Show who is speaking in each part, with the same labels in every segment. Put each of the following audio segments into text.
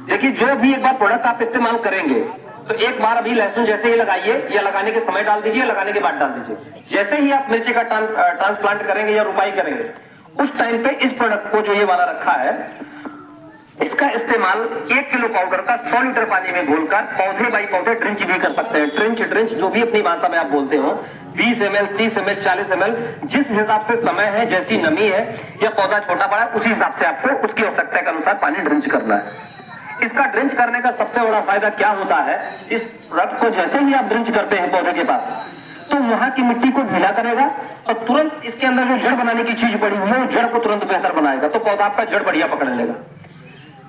Speaker 1: देखिए, जो भी एक बार प्रोडक्ट आप इस्तेमाल करेंगे तो एक बार अभी लहसुन जैसे ही लगाइए या लगाने के समय डाल दीजिए, लगाने के बाद डाल दीजिए। जैसे ही आप मिर्ची का ट्रांसप्लांट करेंगे या रुपाई करेंगे, उस टाइम पे इस प्रोडक्ट को जो ये वाला रखा है, इसका इस्तेमाल 1 किलो पाउडर का 100 लीटर पानी में घोलकर पौधे बाई पौधे ड्रिंच भी कर सकते हैं। ड्रिंच जो भी अपनी भाषा में आप बोलते हो, 20 ml, 30 ml, 40 ml, जिस हिसाब से समय है, जैसी नमी है या पौधा छोटा बड़ा, उसी हिसाब से आपको उसकी आवश्यकता के अनुसार पानी ड्रिंच करना है। इसका ड्रिंच करने का सबसे बड़ा फायदा क्या होता है, इस प्रोडक्ट को जैसे ही आप ड्रिंच करते हैं पौधे के पास, तो वहां की मिट्टी को ढीला करेगा और तुरंत इसके अंदर जो जड़ बनाने की चीज पड़ी हुई है, जड़ को तुरंत बेहतर बनाएगा, तो पौधा आपका जड़ बढ़िया पकड़ लेगा।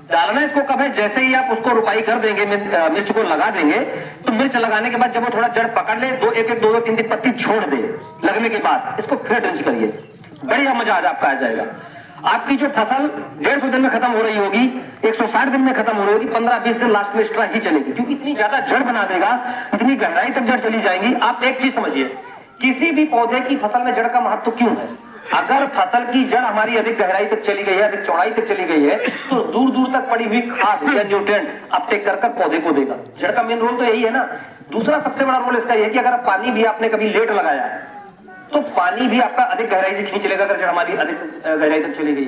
Speaker 1: डालना इसको कब है, जैसे ही आप उसको रुपाई कर देंगे, मिर्च को लगा देंगे, तो मिर्च लगाने के बाद जब वो थोड़ा जड़ पकड़ ले, एक दो 3 पत्ती छोड़ दे, लगने के बाद इसको फिर ड्रिंच करिए, बढ़िया मजा आपका आ जाएगा। आपकी जो फसल 150 दिन में खत्म हो रही होगी, 160 दिन में खत्म हो रही होगी, 15-20 दिन लास्ट में एक्स्ट्रा ही चलेगी, क्योंकि इतनी ज्यादा जड़ बना देगा, इतनी गहराई तक जड़ चली जाएगी। आप एक चीज समझिए, किसी भी पौधे की फसल में जड़ का महत्व क्यों है? अगर फसल की जड़ हमारी अधिक गहराई तक चली गई है, अधिक चौड़ाई तक चली गई है, तो दूर दूर तक पड़ी हुई खाद या न्यूट्रिएंट अपटेक कर पौधे को देगा। जड़ का मेन रोल तो यही है ना। दूसरा सबसे बड़ा रोल इसका यह है कि अगर पानी भी आपने कभी लेट लगाया है, तो पानी भी आपका अधिक गहराई से खींच लेगा, अगर जड़ हमारी अधिक गहराई तक चली गई।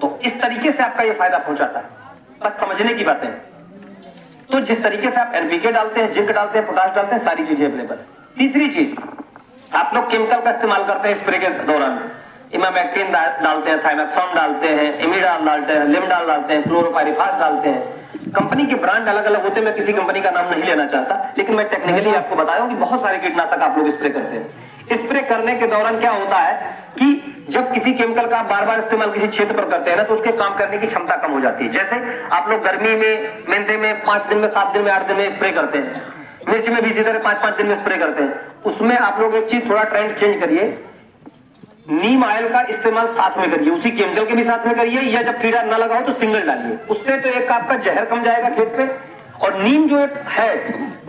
Speaker 1: तो इस तरीके से आपका यह फायदा पहुंचाता है, बस समझने की बातें। तो जिस तरीके से आप एनपीके डालते हैं, जिंक डालते हैं, पोटाश डालते हैं, सारी चीजें अवेलेबल है। तीसरी चीज, आप लोग केमिकल का इस्तेमाल करते हैं स्प्रे के दौरान, इमामेक्टिन डालते हैं, थाइमेक्सोन डालते हैं, इमिडाल डालते हैं, लिमडाल डालते हैं, क्लोरोपाइरिफास डालते हैं। कंपनी के ब्रांड अलग अलग होते हैं, मैं किसी कंपनी का नाम नहीं लेना चाहता, लेकिन मैं टेक्निकली आपको बताया हूं कि बहुत सारे कीटनाशक आप लोग स्प्रे करते हैं। स्प्रे करने के दौरान क्या होता है कि जब किसी केमिकल का बार बार इस्तेमाल किसी क्षेत्र पर करते हैं ना, तो उसके काम करने की क्षमता कम हो जाती है। जैसे आप लोग गर्मी में, मेंथे में 5 दिन में, 7 दिन में, 8 दिन में स्प्रे करते हैं, मिर्च में भी इसी तरह 5-5 दिन में स्प्रे करते हैं। उसमें आप लोग एक चीज, थोड़ा ट्रेंड चेंज करिए, नीम ऑयल का इस्तेमाल साथ में करिए, उसी केमिकल के भी साथ में करिए, या जब कीड़ा ना लगा हो तो सिंगल डालिए। उससे तो एक आपका जहर कम जाएगा खेत पे। और नीम जो है,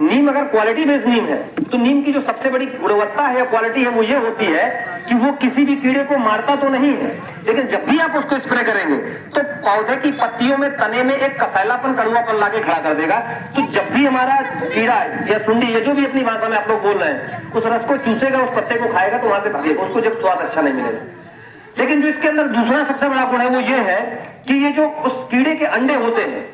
Speaker 1: नीम अगर क्वालिटी बेस्ड नीम है, तो नीम की जो सबसे बड़ी गुणवत्ता है या क्वालिटी है, वो ये होती है कि वो किसी भी कीड़े को मारता तो नहीं है, लेकिन जब भी आप उसको स्प्रे करेंगे तो पौधे की पत्तियों में, तने में एक कसैलापन, कड़वापन लाके खड़ा कर देगा। तो जब भी हमारा कीड़ा या सुंडी या जो भी अपनी भाषा में आप लोग बोल रहे हैं, उस रस को चूसेगा, उस पत्ते को खाएगा, तो वहां से भागेगा, उसको जब स्वाद अच्छा नहीं मिलेगा। लेकिन जो इसके अंदर दूसरा सबसे बड़ा गुण है, वो ये है कि ये जो उस कीड़े के अंडे होते हैं,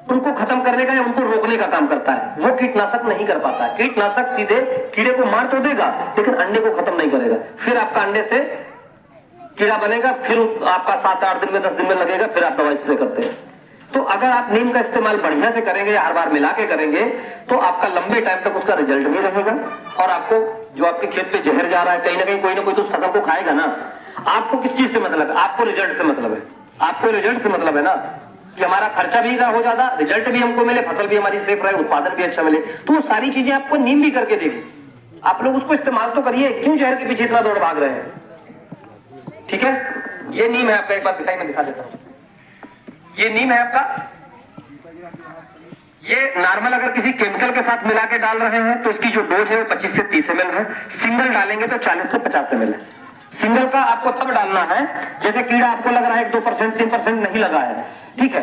Speaker 1: उनको खत्म करने का या उनको रोकने का काम करता है। वो कीटनाशक नहीं कर पाता है। कीटनाशक सीधे कीड़े को मार तो देगा, लेकिन अंडे को खत्म नहीं करेगा। फिर आपका अंडे से कीड़ा बनेगा, फिर आपका 7-8 दिन में, 10 दिन में लगेगा, फिर आप दवा स्प्रे करते हैं। तो अगर आप नीम का इस्तेमाल बढ़िया से करेंगे या हर बार मिला के करेंगे, तो आपका लंबे टाइम तक उसका रिजल्ट भी रहेगा। और आपको जो आपके खेत पे जहर जा रहा है, कहीं ना कहीं कोई ना कोई तो उस फसल को खाएगा ना। आपको किस चीज से मतलब है? आपको रिजल्ट से मतलब है। आपको रिजल्ट से मतलब है ना, कि हमारा खर्चा भी ना हो ज्यादा, रिजल्ट भी हमको मिले, फसल भी हमारी सेफ रहे, उत्पादन भी अच्छा मिले। तो वो सारी चीजें आपको नीम भी करके देगी। आप लोग उसको इस्तेमाल तो करिए, क्यों जहर के पीछे इतना दौड़ भाग रहे हैं? ठीक है, ये नीम है आपका, एक बार दिखाई, मैं दिखा देता हूं। ये नीम है आपका, ये नॉर्मल अगर किसी केमिकल के साथ मिला के डाल रहे हैं तो इसकी जो डोज है वो 25 से 30 ml है। सिंगल डालेंगे तो 40 से 50 ml है। सिंगल का आपको तब डालना है जैसे कीड़ा आपको लग रहा है 2%, 3% नहीं लगा है, ठीक है,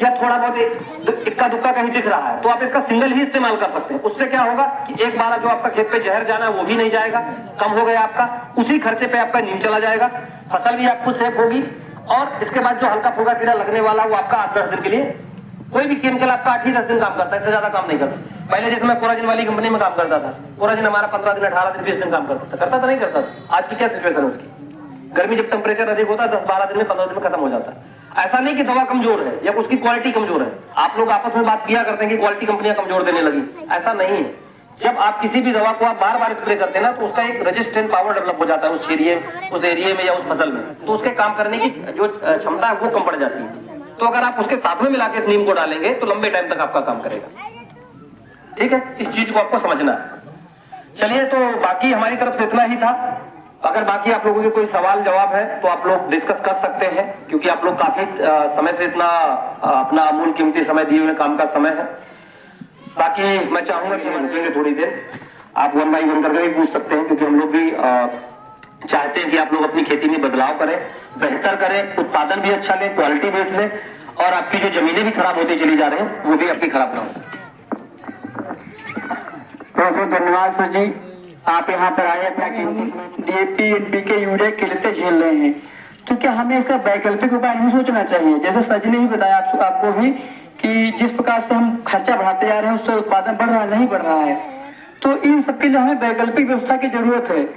Speaker 1: या थोड़ा बहुत इक्का दुक्का कहीं दिख रहा है, तो आप इसका सिंगल ही इस्तेमाल कर सकते हैं। उससे क्या होगा कि एक बार जो आपका खेत पे जहर जाना है वो भी नहीं जाएगा, कम हो गया आपका, उसी खर्चे पे आपका नीम चला जाएगा, फसल भी आपको सेफ होगी। और इसके बाद जो हल्का फुल्का कीड़ा लगने वाला वो आपका 8-10 दिन के लिए, कोई भी केमिकल आपका 8 ही 10 दिन काम करता है, इससे ज्यादा काम नहीं करता। पहले जैसे मैं कोराजिन वाली कंपनी में काम करता था, कोराजिन हमारा 15 दिन, 18 दिन, 20 दिन काम करता था नहीं करता था। आज की क्या सिचुएशन है उसकी? गर्मी जब टेम्परेचर अधिक होता है 10-12 दिन में, 15 दिन में खत्म हो जाता है। ऐसा नहीं कि दवा कमजोर है या उसकी क्वालिटी कमजोर है। आप लोग आपस में बात किया करते हैं कि क्वालिटी कंपनियां कमजोर देने लगी, ऐसा नहीं है। जब आप किसी भी दवा को आप बार बार स्प्रे करते हैं ना, तो उसका एक रेजिस्टेंट पावर डेवलप हो जाता है उस एरिया में या उस फसल में, तो उसके काम करने की जो क्षमता है वो कम बढ़ जाती है। तो अगर आप उसके साथ में मिला के इस नीम को डालेंगे तो लंबे टाइम तक आपका काम करेगा। ठीक है, इस चीज को आपको समझना है। चलिए, तो बाकी हमारी तरफ से इतना ही था। अगर बाकी आप लोगों के कोई सवाल जवाब है तो आप लोग डिस्कस कर सकते हैं, क्योंकि आप लोग काफी समय से इतना अपना अमूल्य कीमती समय दिए हुए काम का समय है। बाकी मैं चाहूंगा कि हम रुकेंगे थोड़ी देर, आप 1 by 1 करके भी पूछ सकते हैं, क्योंकि हम लोग भी चाहते हैं कि आप लोग अपनी खेती में बदलाव करें, बेहतर करें, उत्पादन भी अच्छा लें, क्वालिटी बेस्ड लें और आपकी जो जमीनें भी खराब होती चली जा रही हैं वो भी आपकी खराब ना हो।
Speaker 2: बहुत बहुत धन्यवाद सर जी, आप यहाँ पर आए अपना DAP NPK यूरिया किल्लतें झेल रहे हैं, तो क्या हमें इसका वैकल्पिक उपाय नहीं सोचना चाहिए? जैसे सर जी ने भी बताया आपको भी कि जिस प्रकार से हम खर्चा बढ़ाते जा रहे हैं उससे उत्पादन बढ़ रहा है, नहीं बढ़ रहा है, तो इन सबके लिए हमें वैकल्पिक व्यवस्था की जरूरत है।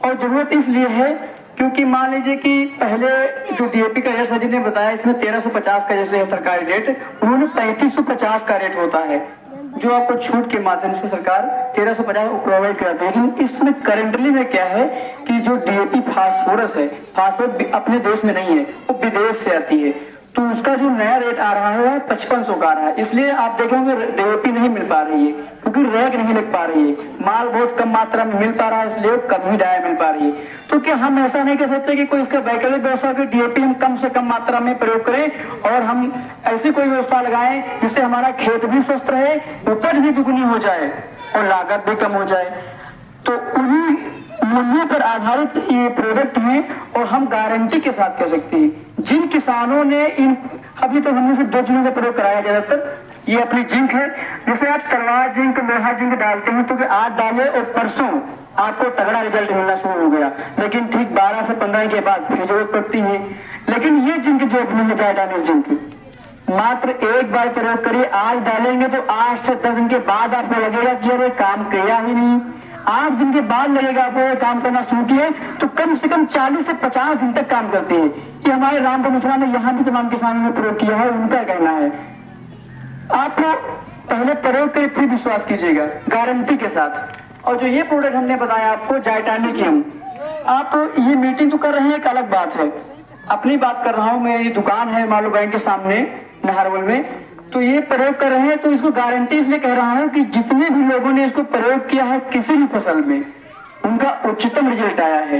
Speaker 2: और जरूरत इसलिए है क्योंकि मान लीजिए कि पहले जो DAP का सर जी ने बताया इसमें 1350 का जैसे है सरकारी रेट, उन्होंने 3550 का रेट होता है जो आपको छूट के माध्यम से सरकार 1350 प्रोवाइड कराती है। लेकिन इसमें करंटली में क्या है कि जो DAP फास्फोरस है, फास्फोरस अपने देश में नहीं है, वो विदेश से आती है, तो उसका जो नया रेट आ रहा है वो 5500 का आ रहा है। इसलिए आप देखेंगे DAP नहीं मिल पा रही है क्योंकि रैक नहीं लग पा रही है, माल बहुत कम मात्रा में मिल पा रहा है, इसलिए कम ही डाया मिल पा रही है। तो क्या हम ऐसा नहीं कह सकते कि कोई इसका वैकल्पिक व्यवस्था की DAP हम कम से कम मात्रा में प्रयोग करें और हम ऐसी कोई व्यवस्था लगाएं जिससे हमारा खेत भी स्वस्थ रहे, उपज भी दुगनी हो जाए और लागत भी कम हो जाए। तो उन्हीं मूल्यों पर आधारित ये प्रोडक्ट हैं और हम गारंटी के साथ कह सकते हैं जिन किसानों ने इन अभी तो हमने सिर्फ 2 चीजों का प्रयोग कराया ज्यादातर, ये अपनी जिंक है, जैसे आप तलवार जिंक लोहा जिंक डालते हैं तो कि आज डाले और परसों आपको तगड़ा रिजल्ट मिलना शुरू हो गया, लेकिन ठीक 12 से 15 के बाद फिर जरूरत पड़ती है। लेकिन ये जिंक जो अपनी जायडानिल जिंक मात्र एक बार प्रयोग करिए, आज डालेंगे तो 8 से 10 दिन के बाद आपको लगेगा कि अरे काम किया ही नहीं, 8 दिन के बाद लगेगा आपको ये काम करना शुरू किए तो कम से कम 40 से 50 दिन तक काम करते हैं। ये हमारे रामपुर मिथिला में यहाँ भी तमाम किसानों ने प्रयोग किया है, उनका कहना है। आप पहले प्रयोग करिए फिर विश्वास कीजिएगा गारंटी के साथ। और जो ये प्रोडक्ट हमने बताया आपको जाइटानियम, आप ये मीटिंग तो कर रहे हैं एक अलग बात है, अपनी बात कर रहा हूँ, मेरी दुकान है मालू बैंक के सामने नाहरगोल में, तो ये प्रयोग कर रहे हैं तो इसको गारंटी इसलिए कह रहा हूं कि जितने भी लोगों ने इसको प्रयोग किया है किसी भी फसल में उनका उच्चतम रिजल्ट आया है।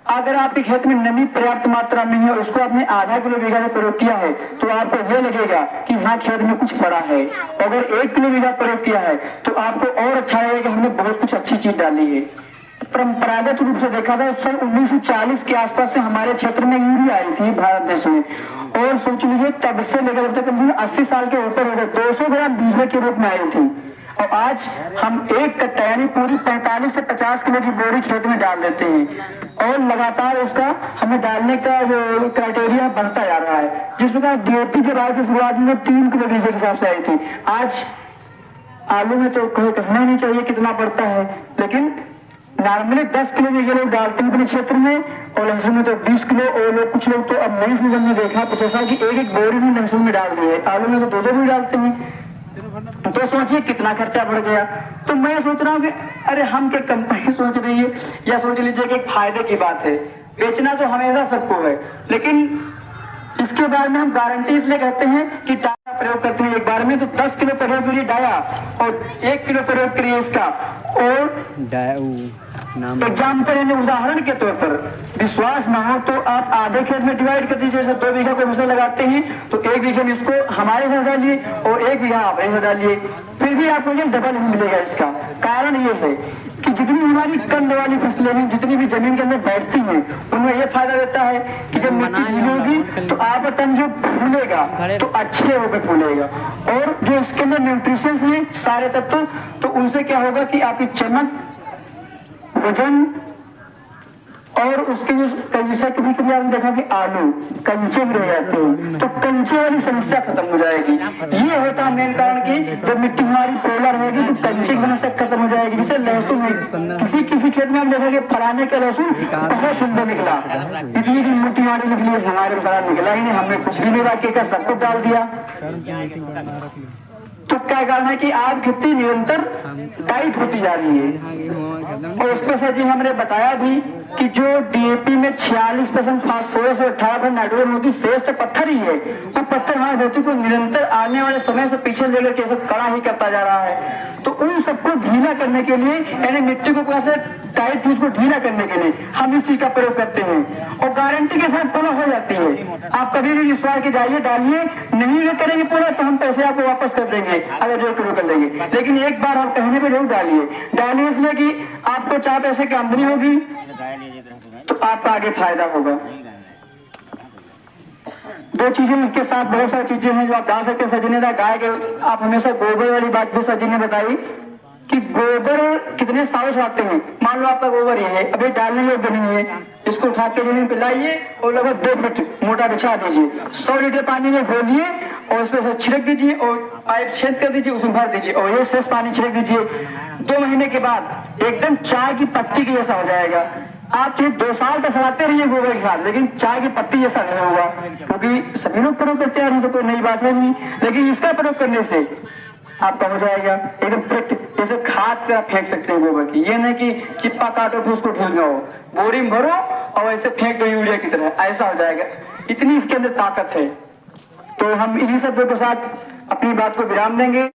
Speaker 2: अगर आपके खेत में नमी पर्याप्त मात्रा में है और इसको आपने आधा किलो बीघा में प्रयोग किया है तो आपको ये लगेगा कि हाँ खेत में कुछ पड़ा है। अगर 1 किलो बीघा प्रयोग किया है तो आपको और अच्छा लगेगा कि हमने बहुत कुछ अच्छी चीज डाली है। परंपरागत रूप से देखा था सन 1940 के आसपास से हमारे क्षेत्र में यूरिया आई थी भारत देश में, और सोच लीजिए तब से लेकर अब तक कम से कम 80 साल के ऊपर हो गए 200 ग्राम बीघे के रूप में आई थी, और आज हम एक कट्टा यानी पूरी 45 से 50 किलो की बोरी खेत में डाल देते हैं और लगातार उसका हमें डालने का जो क्राइटेरिया बढ़ता जा रहा है। जिस प्रकार DAP जब आई थी शुरुआत में 3 किलो बीघे के हिसाब से आई थी, आज आलू में तो कोई कहना नहीं चाहिए कितना पड़ता है, लेकिन नॉर्मली 10 किलो बीघे लोग डालते हैं अपने क्षेत्र में और लहसुन में तो 20 किलो, और लोग कुछ लोग तो अब नई सीजन में देखा 50 की एक बोरी में लहसुन में डाल दिए, आलू में तो 2 भी डालते हैं। तो सोचिए कितना खर्चा बढ़ गया। तो मैं सोच रहा हूँ कि अरे हम क्या कंपनी सोच रही है, या सोच लीजिए कि एक फायदे की बात है, बेचना तो हमेशा सबको है, लेकिन इसके बारे में हम गारंटी इसलिए कहते हैं कि डाया प्रयोग करते हैं एक बार में तो 10 किलो प्रयोग करिए डाया और 1 किलो प्रयोग करिए इसका, और एग्जाम्पल यानी उदाहरण के तौर पर विश्वास ना हो तो आप आधे खेत में डिवाइड कर दीजिए। जैसे 2 बीघा कोई फसल लगाते हैं तो 1 बीघे में इसको हमारे घर डालिए और 1 बीघा अपने घर डालिए, फिर भी आपको ये डबल ही मिलेगा। इसका कारण ये है कि जितनी हमारी कंद वाली फसलें हैं, जितनी भी जमीन के अंदर बैठती हैं, उनमें यह फायदा देता है कि जब मिट्टी फूलेगी तो आपका तन जो फूलेगा तो अच्छे होकर फूलेगा, और जो इसके अंदर न्यूट्रिशंस हैं सारे तत्व, तो उनसे क्या होगा कि आपकी चमक, वजन और उसके जो कंचा कभी कभी आपने देखा कि आलू कंचे में रह जाते हैं, तो कंचे वाली समस्या खत्म हो जाएगी। ये होता है मेन कारण कि जब मिट्टी हमारी पोला रहेगी तो कंचे की समस्या खत्म हो जाएगी। जैसे लहसुन में किसी खेत में हम देखेंगे फलाने का लहसुन बहुत सुंदर निकला, इतनी की मोटी वाली निकली, हमारे फला निकला ही नहीं, हमने कुछ भी नहीं बाकी का सब कुछ डाल दिया। तो क्या कारण है कि आज खेती निरंतर टाइट होती जा रही है। और उसमें से जी हमने बताया भी कि जो DAP में 46% फास्फोरस और 18% नाइट्रोजन होती, शेष तो पत्थर ही है, वो पत्थर हमारी धरती को निरंतर आने वाले समय से पीछे लेकर के सब कड़ा ही करता जा रहा है। तो उन सबको ढीला करने के लिए यानी मिट्टी को कैसे टाइट थी उसको ढीला करने के लिए हम इस चीज का प्रयोग करते हैं, और गारंटी के साथ पूरा हो जाती है। आप कभी भी विश्वास के जाइए डालिए, नहीं ये करेंगे पूरा तो हम पैसे आपको वापस कर देंगे अगर जो शुरू कर लेंगे, लेकिन एक बार आप कहने पे जरूर डालिए इसलिए कि आपको 4 पैसे की आमदनी होगी तो आपका आगे फायदा होगा। दो चीजें इसके साथ बहुत सारी चीजें हैं जो आप डाल सकते हैं। सजने का गाय के आप हमेशा गोबर वाली बात भी सजी ने बताई कि गोबर कितने सालों से आते हैं। मान लो आपका गोबर ये है, अभी डालने योग्य नहीं है, इसको उठा के जमीन पे लाइए और लगभग 2 फुट मोटा बिछा दीजिए, 100 लीटर पानी में घोलिए और उसमें छिड़क दीजिए और पाइप छेद कर दीजिए, उसमें भर दीजिए और ये शेष पानी छिड़क दीजिए। 2 महीने के बाद एकदम चाय की पत्ती के जैसा हो जाएगा। आप चाहे 2 साल तक सड़ाते रहिए गोबर के साथ, लेकिन चाय की पत्ती जैसा नहीं होगा, क्योंकि सभी लोग प्रयोग करते हैं, तो कोई नई बात है नहीं। लेकिन इसका प्रयोग करने से आपका हो जाएगा एकदम जैसे खाद से आप फेंक सकते हैं गोबर की। ये नहीं कि चिप्पा काटो फिर उसको ढील जाओ, बोरी में भरो और ऐसे फेंक दो यूरिया की तरह, ऐसा हो जाएगा। इतनी इसके अंदर ताकत है। तो हम इन्हीं शब्दों के साथ अपनी बात को विराम देंगे।